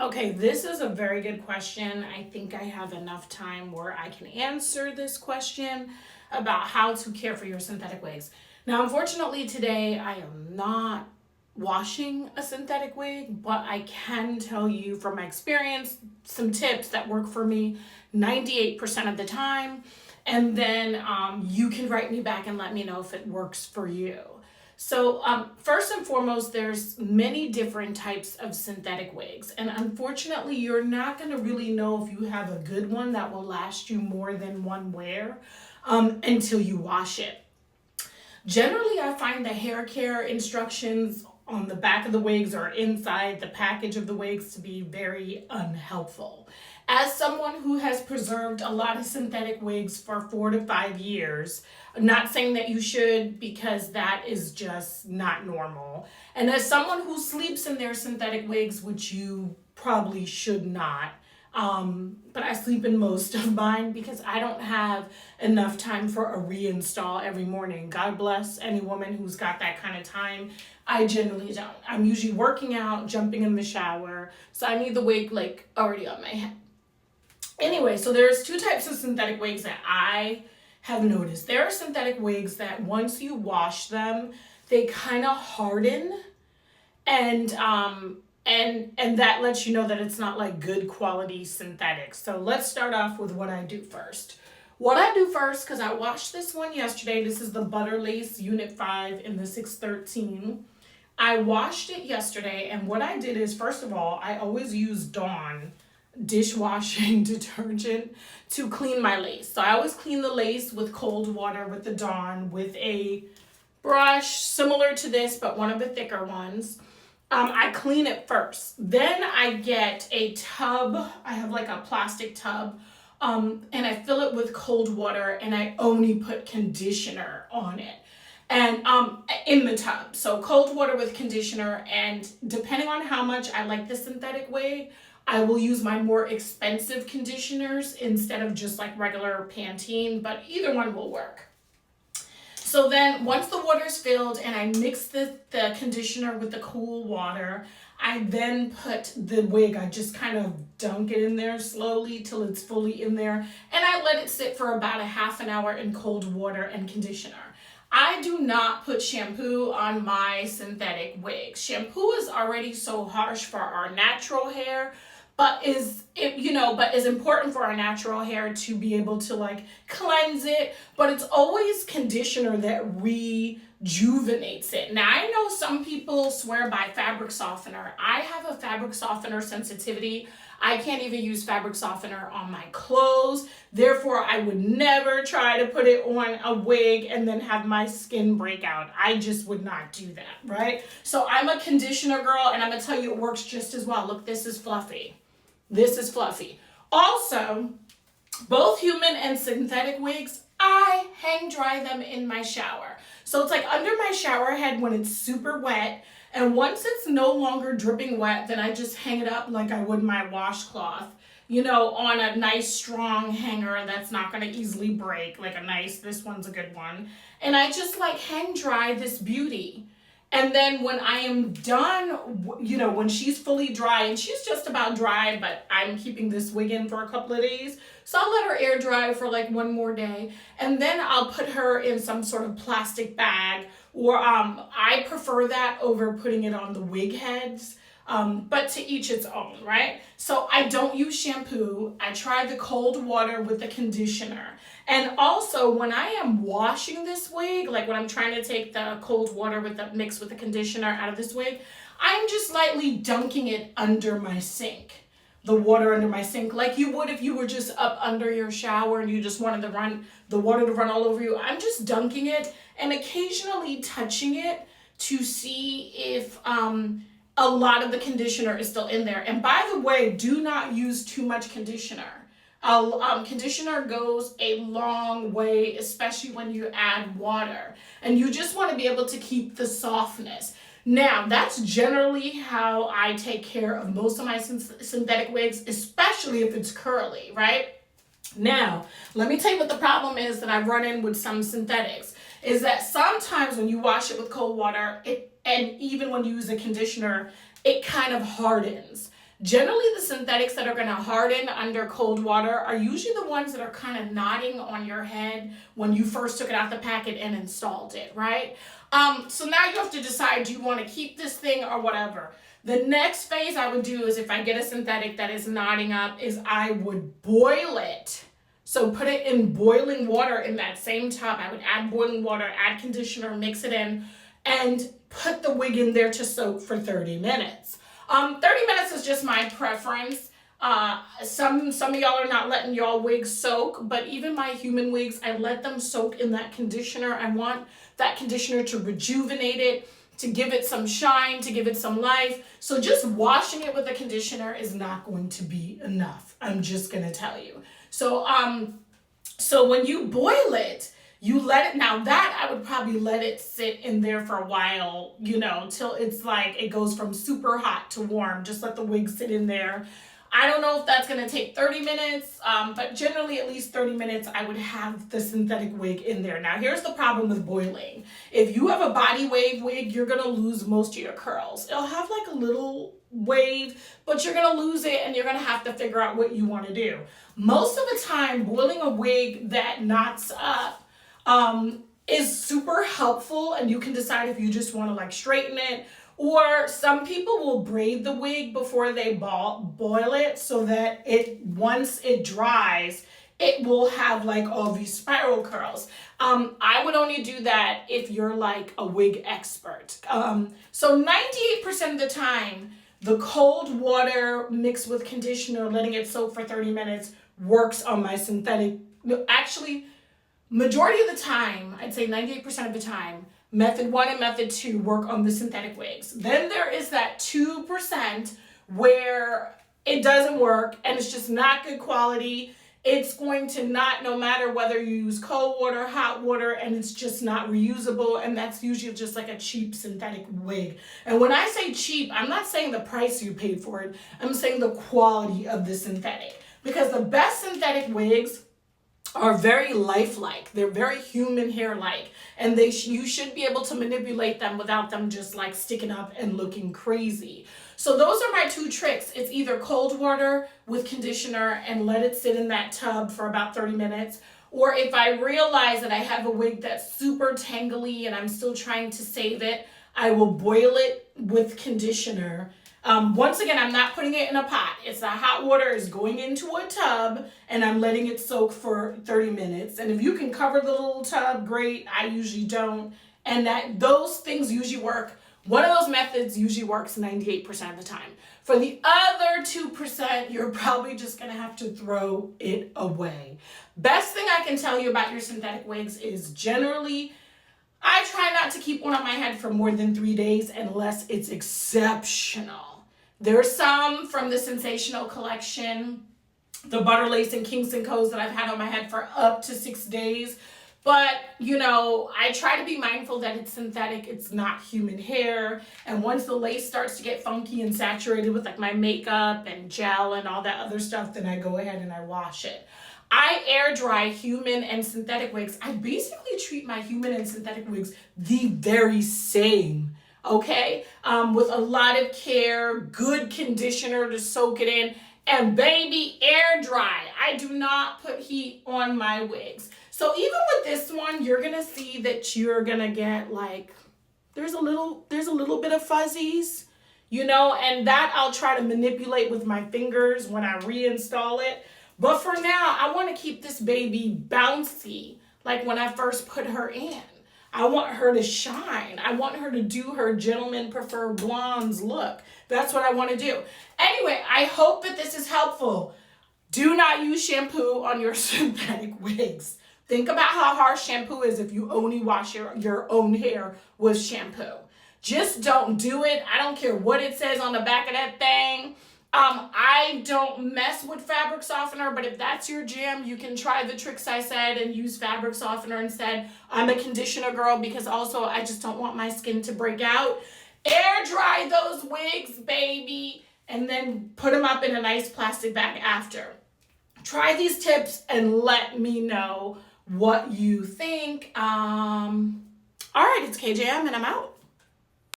Okay, this is a very good question. I think I have enough time where I can answer this question about how to care for your synthetic wigs. Now, unfortunately, today I am not washing a synthetic wig, but I can tell you from my experience some tips that work for me 98% of the time. And then you can write me back and let me know if it works for you. So first and foremost, there's many different types of synthetic wigs. And unfortunately, you're not going to really know if you have a good one that will last you more than one wear until you wash it. Generally, I find the hair care instructions on the back of the wigs or inside the package of the wigs to be very unhelpful. As someone who has preserved a lot of synthetic wigs for 4 to 5 years, I'm not saying that you should because that is just not normal. And as someone who sleeps in their synthetic wigs, which you probably should not, but I sleep in most of mine because I don't have enough time for a reinstall every morning. God bless any woman who's got that kind of time. I generally don't. I'm usually working out, jumping in the shower, so I need the wig like already on my head. Anyway, so there's two types of synthetic wigs that I have noticed. There are synthetic wigs that once you wash them, they kind of harden, and that lets you know that it's not like good quality synthetic. So let's start off with what I do first. What I do first, because I washed this one yesterday, this is the Butter Lace Unit 5 in the 613. I washed it yesterday, and what I did is, first of all, I always use Dawn dishwashing detergent to clean my lace. So I always clean the lace with cold water with the Dawn with a brush similar to this, but one of the thicker ones. I clean it first. Then I get a tub. I have like a plastic tub, and I fill it with cold water, and I only put conditioner on it. And in the tub. So cold water with conditioner, and depending on how much I like the synthetic wig, I will use my more expensive conditioners instead of just like regular Pantene, but either one will work. So then once the water's filled and I mix the conditioner with the cool water, I then put the wig, I just kind of dunk it in there slowly till it's fully in there, and I let it sit for about a half an hour in cold water and conditioner. I do not put shampoo on my synthetic wigs. Shampoo is already so harsh for our natural hair, but is important for our natural hair to be able to like cleanse it, but it's always conditioner that rejuvenates it. Now, I know some people swear by fabric softener. I have a fabric softener sensitivity. I can't even use fabric softener on my clothes. Therefore, I would never try to put it on a wig and then have my skin break out. I just would not do that, right? So I'm a conditioner girl, and I'm gonna tell you it works just as well. Look, this is fluffy. This is fluffy. Also, both human and synthetic wigs, I hang dry them in my shower. So it's like under my shower head when it's super wet, and once it's no longer dripping wet, then I just hang it up like I would my washcloth, on a nice strong hanger that's not gonna easily break, like this one's a good one. And I just like hang dry this beauty. And then when I am done, when she's fully dry, and she's just about dry, but I'm keeping this wig in for a couple of days, so I'll let her air dry for like one more day, and then I'll put her in some sort of plastic bag, or I prefer that over putting it on the wig heads, but to each its own, right? So I don't use shampoo. I try the cold water with the conditioner. And also, when I am washing this wig, like when I'm trying to take the cold water mixed with the conditioner out of this wig, I'm just lightly dunking it under my sink. The water under my sink, like you would if you were just up under your shower and you just wanted the water to run all over you. I'm just dunking it and occasionally touching it to see if a lot of the conditioner is still in there. And by the way, do not use too much conditioner. Conditioner goes a long way, especially when you add water. And you just want to be able to keep the softness. Now, that's generally how I take care of most of my synthetic wigs, especially if it's curly, right? Now, let me tell you what the problem is that I've run in with some synthetics, is that sometimes when you wash it with cold water, and even when you use a conditioner, it kind of hardens. Generally, the synthetics that are going to harden under cold water are usually the ones that are kind of knotting on your head when you first took it out the packet and installed it, right? So now you have to decide, do you want to keep this thing or whatever? The next phase I would do is, if I get a synthetic that is knotting up, is I would boil it. So put it in boiling water in that same tub. I would add boiling water, add conditioner, mix it in, and put the wig in there to soak for 30 minutes. 30 minutes is just my preference. Some of y'all are not letting y'all wigs soak, but even my human wigs, I let them soak in that conditioner. I want that conditioner to rejuvenate it, to give it some shine, to give it some life. So just washing it with a conditioner is not going to be enough. I'm just going to tell you. So when you boil it, you let it, now that I would probably let it sit in there for a while, till it's like it goes from super hot to warm. Just let the wig sit in there. I don't know if that's going to take 30 minutes, but generally at least 30 minutes I would have the synthetic wig in there. Now here's the problem with boiling. If you have a body wave wig, you're going to lose most of your curls. It'll have like a little wave, but you're going to lose it and you're going to have to figure out what you want to do. Most of the time, boiling a wig that knots up is super helpful, and you can decide if you just want to like straighten it, or some people will braid the wig before they boil it so that once it dries, it will have like all these spiral curls. I would only do that if you're like a wig expert. So 98% of the time, the cold water mixed with conditioner, letting it soak for 30 minutes works on my synthetic. Actually, majority of the time, I'd say 98% of the time, method 1 and method 2 work on the synthetic wigs. Then there is that 2% where it doesn't work and it's just not good quality. It's going to not, no matter whether you use cold water, hot water, and it's just not reusable, and that's usually just like a cheap synthetic wig. And when I say cheap, I'm not saying the price you paid for it, I'm saying the quality of the synthetic. Because the best synthetic wigs are very lifelike. They're very human hair-like, and you should be able to manipulate them without them just like sticking up and looking crazy. So those are my 2 tricks. It's either cold water with conditioner and let it sit in that tub for about 30 minutes, or if I realize that I have a wig that's super tangly and I'm still trying to save it, I will boil it with conditioner. Once again, I'm not putting it in a pot. It's the hot water is going into a tub and I'm letting it soak for 30 minutes. And if you can cover the little tub, great. I usually don't. And those things usually work. One of those methods usually works 98% of the time. For the other 2%, you're probably just going to have to throw it away. Best thing I can tell you about your synthetic wigs is generally, I try not to keep one on my head for more than 3 days unless it's exceptional. There's some from the Sensational collection, the Butter Lace and Kingston Co's that I've had on my head for up to 6 days. But, I try to be mindful that it's synthetic, it's not human hair. And once the lace starts to get funky and saturated with like my makeup and gel and all that other stuff, then I go ahead and I wash it. I air dry human and synthetic wigs. I basically treat my human and synthetic wigs the very same, okay? With a lot of care, good conditioner to soak it in, and baby, air dry. I do not put heat on my wigs. So even with this one, you're gonna see that you're gonna get like, there's a little bit of fuzzies, and that I'll try to manipulate with my fingers when I reinstall it. But for now, I want to keep this baby bouncy, like when I first put her in. I want her to shine. I want her to do her gentlemen prefer blondes look. That's what I want to do. Anyway, I hope that this is helpful. Do not use shampoo on your synthetic wigs. Think about how harsh shampoo is if you only wash your own hair with shampoo. Just don't do it. I don't care what it says on the back of that thing. I don't mess with fabric softener, but if that's your jam, you can try the tricks I said and use fabric softener instead. I'm a conditioner girl because also I just don't want my skin to break out. Air dry those wigs, baby, and then put them up in a nice plastic bag after. Try these tips and let me know what you think. All right, it's KJM and I'm out.